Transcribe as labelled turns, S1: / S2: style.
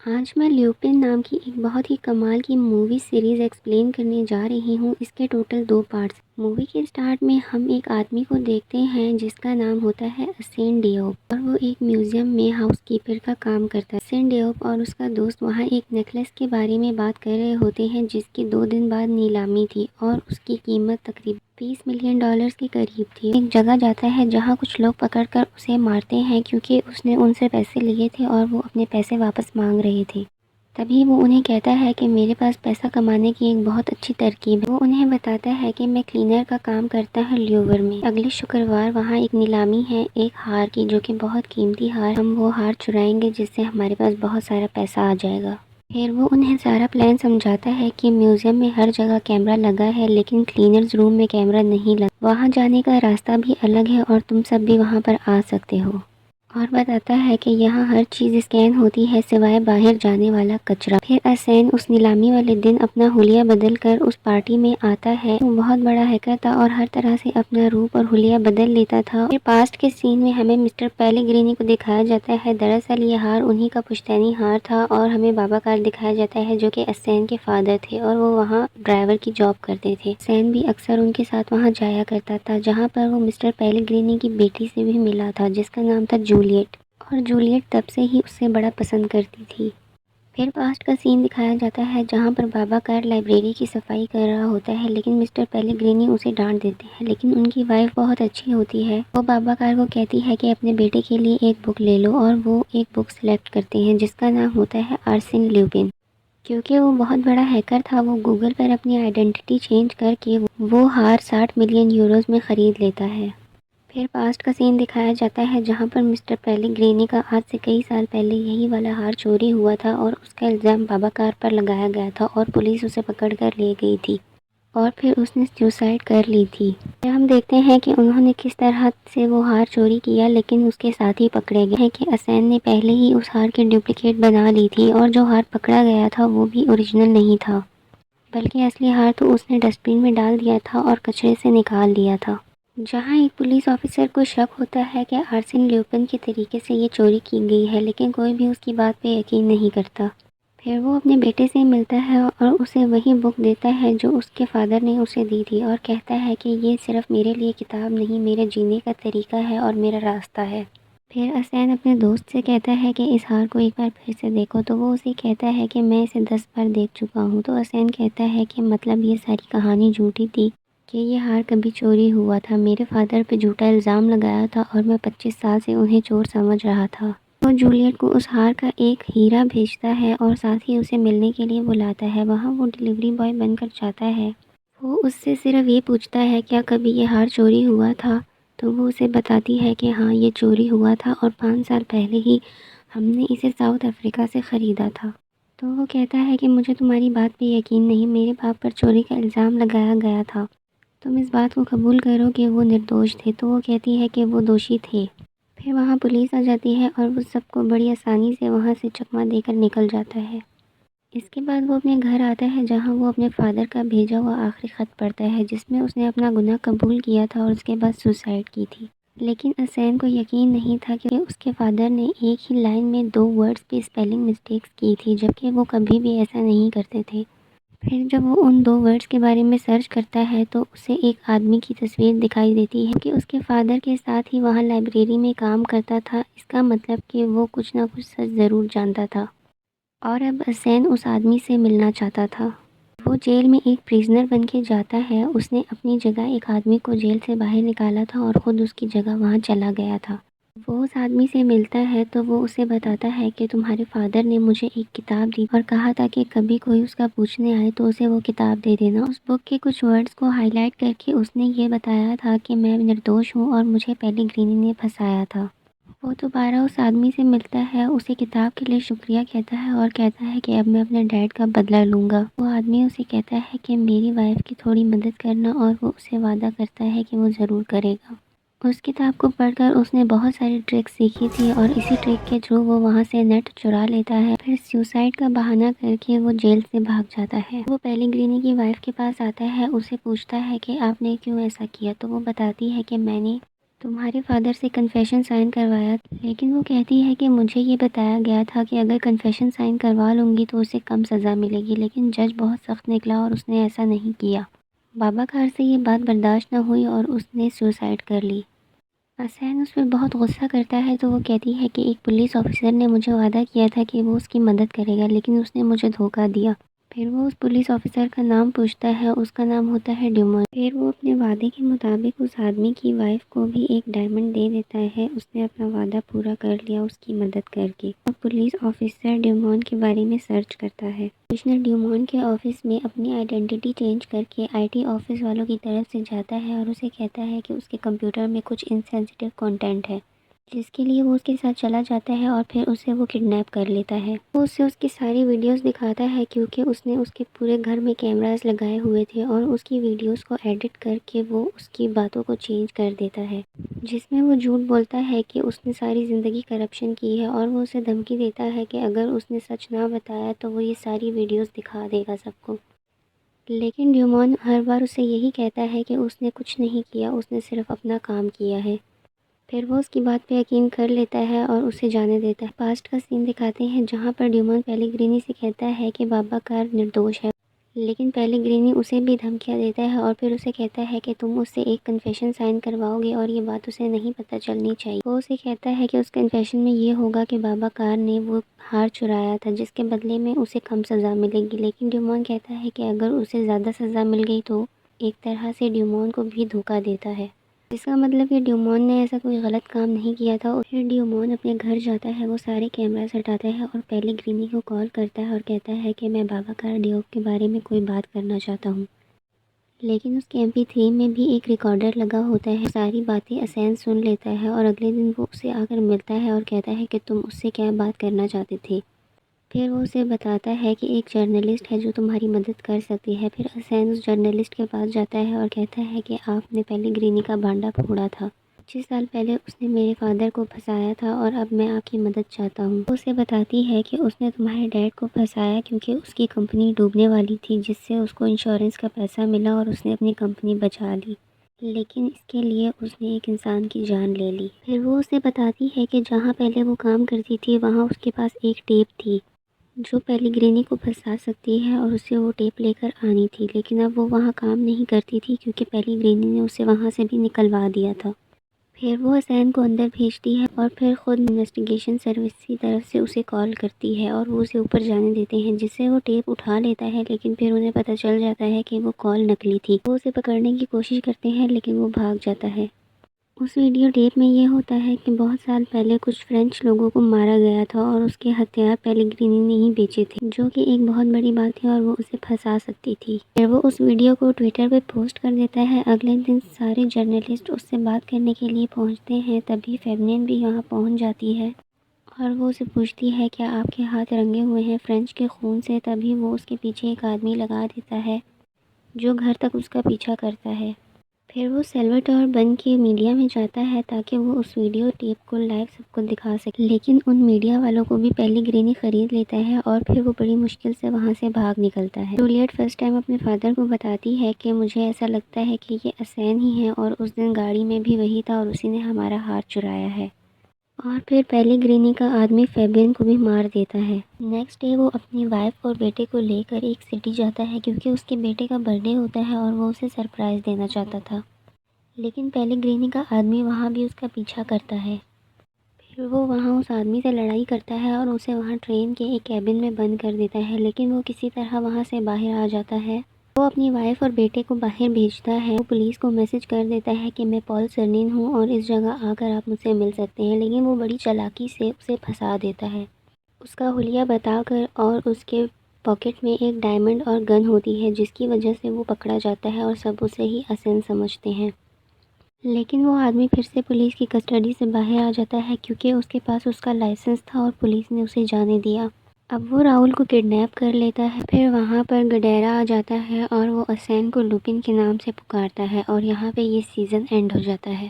S1: آج میں لیوپن نام کی ایک بہت ہی کمال کی مووی سیریز ایکسپلین کرنے جا رہی ہوں۔ اس کے ٹوٹل 2 پارٹس۔ مووی کے سٹارٹ میں ہم ایک آدمی کو دیکھتے ہیں جس کا نام ہوتا ہے اسین ڈیوپ، اور وہ ایک میوزیم میں ہاؤس کیپر کا کام کرتا ہے۔ اسین ڈیوپ اور اس کا دوست وہاں ایک نیکلس کے بارے میں بات کر رہے ہوتے ہیں جس کی 2 دن بعد نیلامی تھی اور اس کی قیمت تقریباً $20 ملین کے قریب تھی۔ ایک جگہ جاتا ہے جہاں کچھ لوگ پکڑ کر اسے مارتے ہیں کیونکہ اس نے ان سے پیسے لیے تھے اور وہ اپنے پیسے واپس مانگ رہے تھے۔ تبھی وہ انہیں کہتا ہے کہ میرے پاس پیسہ کمانے کی ایک بہت اچھی ترکیب ہے۔ وہ انہیں بتاتا ہے کہ میں کلینر کا کام کرتا ہوں لیور میں۔ اگلے شکروار وہاں ایک نیلامی ہے ایک ہار کی، جو کہ بہت قیمتی ہار۔ ہم وہ ہار چرائیں گے جس سے ہمارے پاس بہت سارا پیسہ آ جائے گا۔ پھر وہ انہیں سارا پلان سمجھاتا ہے کہ میوزیم میں ہر جگہ کیمرہ لگا ہے لیکن کلینرز روم میں کیمرہ نہیں لگا۔ وہاں جانے کا راستہ بھی الگ ہے اور تم سب بھی وہاں پر آ سکتے ہو۔ اور بتاتا ہے کہ یہاں ہر چیز اسکین ہوتی ہے سوائے باہر جانے والا کچرا۔ پھر اسین اس نیلامی والے دن اپنا حلیہ بدل کر اس پارٹی میں آتا ہے۔ وہ بہت بڑا ہیکر تھا اور ہر طرح سے اپنا روپ اور حلیہ بدل لیتا تھا۔ پھر پاسٹ کے سین میں ہمیں مسٹر پیلیگرینی کو دکھایا جاتا ہے۔ دراصل یہ ہار انہی کا پشتینی ہار تھا، اور ہمیں بابا کار دکھایا جاتا ہے جو کہ اسین کے فادر تھے اور وہ وہاں ڈرائیور کی جاب کرتے تھے۔ اسین بھی اکثر ان کے ساتھ وہاں جایا کرتا تھا جہاں پر وہ مسٹر پیلیگرینی کی بیٹی سے بھی ملا تھا جس کا نام تھا جولیٹ، اور جولیٹ تب سے ہی اسے بڑا پسند کرتی تھی۔ پھر پاسٹ کا سین دکھایا جاتا ہے جہاں پر بابا کار لائبریری کی صفائی کر رہا ہوتا ہے لیکن مسٹر پیلیگرینی اسے ڈانٹ دیتے ہیں، لیکن ان کی وائف بہت اچھی ہوتی ہے۔ وہ بابا کار کو کہتی ہے کہ اپنے بیٹے کے لیے ایک بک لے لو، اور وہ ایک بک سلیکٹ کرتے ہیں جس کا نام ہوتا ہے آرسین لیوپن۔ کیونکہ وہ بہت بڑا ہیکر تھا، وہ گوگل پر اپنی آئیڈینٹی چینج کر کے وہ ہار $60 ملین میں خرید لیتا ہے۔ پھر پاسٹ کا سین دکھایا جاتا ہے جہاں پر مسٹر پیلیگرینی کا آج سے کئی سال پہلے یہی والا ہار چوری ہوا تھا اور اس کا الزام بابا کار پر لگایا گیا تھا اور پولیس اسے پکڑ کر لے گئی تھی، اور پھر اس نے سیوسائیڈ کر لی تھی۔ پھر ہم دیکھتے ہیں کہ انہوں نے کس طرح سے وہ ہار چوری کیا، لیکن اس کے ساتھ ہی پکڑے گئے ہیں کہ اسین نے پہلے ہی اس ہار کی ڈپلیکیٹ بنا لی تھی، اور جو ہار پکڑا گیا تھا وہ بھی اوریجنل نہیں تھا، بلکہ اصلی ہار تو اس نے ڈسٹ بن میں ڈال دیا تھا اور کچرے سے نکال دیا تھا۔ جہاں ایک پولیس آفیسر کو شک ہوتا ہے کہ آرسین لیوپن کے طریقے سے یہ چوری کی گئی ہے، لیکن کوئی بھی اس کی بات پہ یقین نہیں کرتا۔ پھر وہ اپنے بیٹے سے ملتا ہے اور اسے وہی بک دیتا ہے جو اس کے فادر نے اسے دی تھی، اور کہتا ہے کہ یہ صرف میرے لیے کتاب نہیں، میرے جینے کا طریقہ ہے اور میرا راستہ ہے۔ پھر اسین اپنے دوست سے کہتا ہے کہ اس ہار کو ایک بار پھر سے دیکھو، تو وہ اسے کہتا ہے کہ میں اسے 10 بار دیکھ چکا ہوں۔ تو اسین کہتا ہے کہ مطلب یہ ساری کہانی جھوٹی تھی کہ یہ ہار کبھی چوری ہوا تھا، میرے فادر پہ جھوٹا الزام لگایا تھا اور میں 25 سال سے انہیں چور سمجھ رہا تھا۔ وہ جولیٹ کو اس ہار کا ایک ہیرا بھیجتا ہے اور ساتھ ہی اسے ملنے کے لیے بلاتا ہے۔ وہاں وہ ڈیلیوری بوائے بن کر جاتا ہے۔ وہ اس سے صرف یہ پوچھتا ہے کیا کبھی یہ ہار چوری ہوا تھا، تو وہ اسے بتاتی ہے کہ ہاں یہ چوری ہوا تھا اور 5 سال پہلے ہی ہم نے اسے ساؤتھ افریقہ سے خریدا تھا۔ تو وہ کہتا ہے کہ مجھے تمہاری بات پہ یقین نہیں، میرے باپ پر چوری کا الزام لگایا گیا تھا، تم اس بات کو قبول کرو کہ وہ نردوش تھے۔ تو وہ کہتی ہے کہ وہ دوشی تھے۔ پھر وہاں پولیس آ جاتی ہے اور وہ سب کو بڑی آسانی سے وہاں سے چکما دے کر نکل جاتا ہے۔ اس کے بعد وہ اپنے گھر آتا ہے جہاں وہ اپنے فادر کا بھیجا ہوا آخری خط پڑھتا ہے جس میں اس نے اپنا گناہ قبول کیا تھا اور اس کے بعد سوسائڈ کی تھی۔ لیکن اسین کو یقین نہیں تھا کہ اس کے فادر نے ایک ہی لائن میں 2 ورڈز پہ اسپیلنگ مسٹیکس کی تھی، جبکہ وہ کبھی بھی ایسا نہیں کرتے تھے۔ پھر جب وہ ان 2 ورڈز کے بارے میں سرچ کرتا ہے تو اسے ایک آدمی کی تصویر دکھائی دیتی ہے کہ اس کے فادر کے ساتھ ہی وہاں لائبریری میں کام کرتا تھا۔ اس کا مطلب کہ وہ کچھ نہ کچھ سچ ضرور جانتا تھا، اور اب اسین اس آدمی سے ملنا چاہتا تھا۔ وہ جیل میں ایک پریزنر بن کے جاتا ہے۔ اس نے اپنی جگہ ایک آدمی کو جیل سے باہر نکالا تھا اور خود اس کی جگہ وہاں چلا گیا تھا۔ وہ اس آدمی سے ملتا ہے تو وہ اسے بتاتا ہے کہ تمہارے فادر نے مجھے ایک کتاب دی اور کہا تھا کہ کبھی کوئی اس کا پوچھنے آئے تو اسے وہ کتاب دے دینا۔ اس بک کے کچھ ورڈز کو ہائی لائٹ کر کے اس نے یہ بتایا تھا کہ میں نردوش ہوں اور مجھے پیلیگرینی نے پھنسایا تھا۔ وہ دوبارہ اس آدمی سے ملتا ہے، اسے کتاب کے لیے شکریہ کہتا ہے اور کہتا ہے کہ اب میں اپنے ڈیڈ کا بدلہ لوں گا۔ وہ آدمی اسے کہتا ہے کہ میری وائف کی تھوڑی مدد کرنا، اور وہ اسے وعدہ کرتا ہے کہ وہ ضرور کرے گا۔ اس کتاب کو پڑھ کر اس نے بہت ساری ٹرک سیکھی تھی اور اسی ٹرک کے تھرو وہ وہاں سے نیٹ چرا لیتا ہے۔ پھر سیوسائیڈ کا بہانہ کر کے وہ جیل سے بھاگ جاتا ہے۔ وہ پیلیگرینی کی وائف کے پاس آتا ہے، اسے پوچھتا ہے کہ آپ نے کیوں ایسا کیا، تو وہ بتاتی ہے کہ میں نے تمہارے فادر سے کنفیشن سائن کروایا تھا، لیکن وہ کہتی ہے کہ مجھے یہ بتایا گیا تھا کہ اگر کنفیشن سائن کروا لوں گی تو اسے کم سزا ملے گی، لیکن جج بہت سخت نکلا اور اس نے ایسا نہیں کیا۔ بابا کار سے یہ بات برداشت نہ ہوئی اور اس نے سوسائڈ کر لی۔ حسین اس پہ بہت غصہ کرتا ہے تو وہ کہتی ہے کہ ایک پولیس آفیسر نے مجھے وعدہ کیا تھا کہ وہ اس کی مدد کرے گا، لیکن اس نے مجھے دھوکہ دیا۔ پھر وہ اس پولیس آفیسر کا نام پوچھتا ہے، اس کا نام ہوتا ہے ڈیومون۔ پھر وہ اپنے وعدے کے مطابق اس آدمی کی وائف کو بھی ایک ڈائمنڈ دے دیتا ہے۔ اس نے اپنا وعدہ پورا کر لیا اس کی مدد کر کے۔ اور پولیس آفیسر ڈیومون کے بارے میں سرچ کرتا ہے۔ کمشنر ڈیومون کے آفس میں اپنی آئیڈینٹی چینج کر کے آئی ٹی آفس والوں کی طرف سے جاتا ہے اور اسے کہتا ہے کہ اس کے کمپیوٹر میں کچھ انسینسٹیو کنٹینٹ ہے، جس کے لیے وہ اس کے ساتھ چلا جاتا ہے اور پھر اسے وہ کڈنیپ کر لیتا ہے۔ وہ اسے اس کی ساری ویڈیوز دکھاتا ہے کیونکہ اس نے اس کے پورے گھر میں کیمراز لگائے ہوئے تھے، اور اس کی ویڈیوز کو ایڈٹ کر کے وہ اس کی باتوں کو چینج کر دیتا ہے، جس میں وہ جھوٹ بولتا ہے کہ اس نے ساری زندگی کرپشن کی ہے، اور وہ اسے دھمکی دیتا ہے کہ اگر اس نے سچ نہ بتایا تو وہ یہ ساری ویڈیوز دکھا دے گا سب کو۔ لیکن ڈیومون ہر بار اسے یہی کہتا ہے کہ اس نے کچھ نہیں کیا، اس نے صرف اپنا کام کیا ہے۔ پھر وہ اس کی بات پہ یقین کر لیتا ہے اور اسے جانے دیتا ہے۔ پاسٹ کا سین دکھاتے ہیں جہاں پر ڈیومون پیلیگرینی سے کہتا ہے کہ بابا کار نردوش ہے، لیکن پیلیگرینی اسے بھی دھمکیاں دیتا ہے اور پھر اسے کہتا ہے کہ تم اس سے ایک کنفیشن سائن کرواؤ گے اور یہ بات اسے نہیں پتہ چلنی چاہیے۔ وہ اسے کہتا ہے کہ اس کنفیشن میں یہ ہوگا کہ بابا کار نے وہ ہار چرایا تھا، جس کے بدلے میں اسے کم سزا ملے گی، لیکن ڈیومون کہتا ہے کہ اگر اسے زیادہ سزا مل گئی تو ایک طرح سے ڈیومون کو بھی دھوکہ دیتا ہے، جس کا مطلب کہ ڈیومون نے ایسا کوئی غلط کام نہیں کیا تھا۔ پھر ڈیومون اپنے گھر جاتا ہے، وہ سارے کیمراز ہٹاتا ہے اور پیلیگرینی کو کال کرتا ہے اور کہتا ہے کہ میں بابا کار ڈیوپ کے بارے میں کوئی بات کرنا چاہتا ہوں، لیکن اس کے MP3 میں بھی ایک ریکارڈر لگا ہوتا ہے۔ ساری باتیں حسین سن لیتا ہے اور اگلے دن وہ اسے آ کر ملتا ہے اور کہتا ہے کہ تم اس سے کیا بات کرنا چاہتے تھے۔ پھر وہ اسے بتاتا ہے کہ ایک جرنلسٹ ہے جو تمہاری مدد کر سکتی ہے۔ پھر حسین اس جرنلسٹ کے پاس جاتا ہے اور کہتا ہے کہ آپ نے پیلیگرینی کا بانڈا پھوڑا تھا، 25 سال پہلے اس نے میرے فادر کو پھنسایا تھا اور اب میں آپ کی مدد چاہتا ہوں۔ وہ اسے بتاتی ہے کہ اس نے تمہارے ڈیڈ کو پھنسایا کیونکہ اس کی کمپنی ڈوبنے والی تھی، جس سے اس کو انشورنس کا پیسہ ملا اور اس نے اپنی کمپنی بچا لی، لیکن اس کے لیے اس نے ایک انسان کی جان لے لی۔ پھر وہ اسے بتاتی ہے کہ جہاں پہلے وہ کام کرتی تھی وہاں اس کے پاس ایک ٹیپ تھی جو پیلیگرینی کو پھنسا سکتی ہے، اور اسے وہ ٹیپ لے کر آنی تھی، لیکن اب وہ وہاں کام نہیں کرتی تھی کیونکہ پیلیگرینی نے اسے وہاں سے بھی نکلوا دیا تھا۔ پھر وہ حسین کو اندر بھیجتی ہے اور پھر خود انویسٹیگیشن سروس کی طرف سے اسے کال کرتی ہے اور وہ اسے اوپر جانے دیتے ہیں، جس سے وہ ٹیپ اٹھا لیتا ہے، لیکن پھر انہیں پتہ چل جاتا ہے کہ وہ کال نکلی تھی۔ وہ اسے پکڑنے کی کوشش کرتے ہیں لیکن وہ بھاگ جاتا ہے۔ اس ویڈیو ٹیپ میں یہ ہوتا ہے کہ بہت سال پہلے کچھ فرینچ لوگوں کو مارا گیا تھا اور اس کے ہتھیار پیلیگرینی نے ہی بیچے تھے، جو کہ ایک بہت بڑی بات تھی اور وہ اسے پھنسا سکتی تھی۔ پھر وہ اس ویڈیو کو ٹویٹر پہ پوسٹ کر دیتا ہے۔ اگلے دن سارے جرنلسٹ اس سے بات کرنے کے لیے پہنچتے ہیں، تبھی فیمنین بھی یہاں پہنچ جاتی ہے اور وہ اسے پوچھتی ہے کیا آپ کے ہاتھ رنگے ہوئے ہیں فرینچ کے خون سے؟ تبھی وہ اس کے پیچھے ایک آدمی لگا دیتا ہے جو گھر تک اس کا پیچھا کرتا ہے۔ پھر وہ سیلواڈور بن کے میڈیا میں جاتا ہے تاکہ وہ اس ویڈیو ٹیپ کو لائیو سب کو دکھا سکے، لیکن ان میڈیا والوں کو بھی پیلیگرینی خرید لیتا ہے اور پھر وہ بڑی مشکل سے وہاں سے بھاگ نکلتا ہے۔ جولیٹ فرسٹ ٹائم اپنے فادر کو بتاتی ہے کہ مجھے ایسا لگتا ہے کہ یہ حسین ہی ہے اور اس دن گاڑی میں بھی وہی تھا اور اسی نے ہمارا ہار چرایا ہے، اور پھر پیلیگرینی کا آدمی فیبین کو بھی مار دیتا ہے۔ نیکسٹ ڈے وہ اپنی وائف اور بیٹے کو لے کر ایک سٹی جاتا ہے کیونکہ اس کے بیٹے کا برتھ ڈے ہوتا ہے اور وہ اسے سرپرائز دینا چاہتا تھا، لیکن پیلیگرینی کا آدمی وہاں بھی اس کا پیچھا کرتا ہے۔ پھر وہ وہاں اس آدمی سے لڑائی کرتا ہے اور اسے وہاں ٹرین کے ایک کیبن میں بند کر دیتا ہے، لیکن وہ کسی طرح وہاں سے باہر آ جاتا ہے۔ وہ اپنی وائف اور بیٹے کو باہر بھیجتا ہے۔ وہ پولیس کو میسج کر دیتا ہے کہ میں پال سرنین ہوں اور اس جگہ آ کر آپ مجھ سے مل سکتے ہیں، لیکن وہ بڑی چالاکی سے اسے پھنسا دیتا ہے اس کا حلیہ بتا کر، اور اس کے پاکٹ میں ایک ڈائمنڈ اور گن ہوتی ہے جس کی وجہ سے وہ پکڑا جاتا ہے اور سب اسے ہی حسین سمجھتے ہیں۔ لیکن وہ آدمی پھر سے پولیس کی کسٹڈی سے باہر آ جاتا ہے کیونکہ اس کے پاس اس کا لائسنس تھا اور پولیس نے اسے جانے دیا۔ اب وہ راہل کو کڈنیپ کر لیتا ہے۔ پھر وہاں پر گڈیرا آ جاتا ہے اور وہ حسین کو لوپن کے نام سے پکارتا ہے، اور یہاں پہ یہ سیزن اینڈ ہو جاتا ہے۔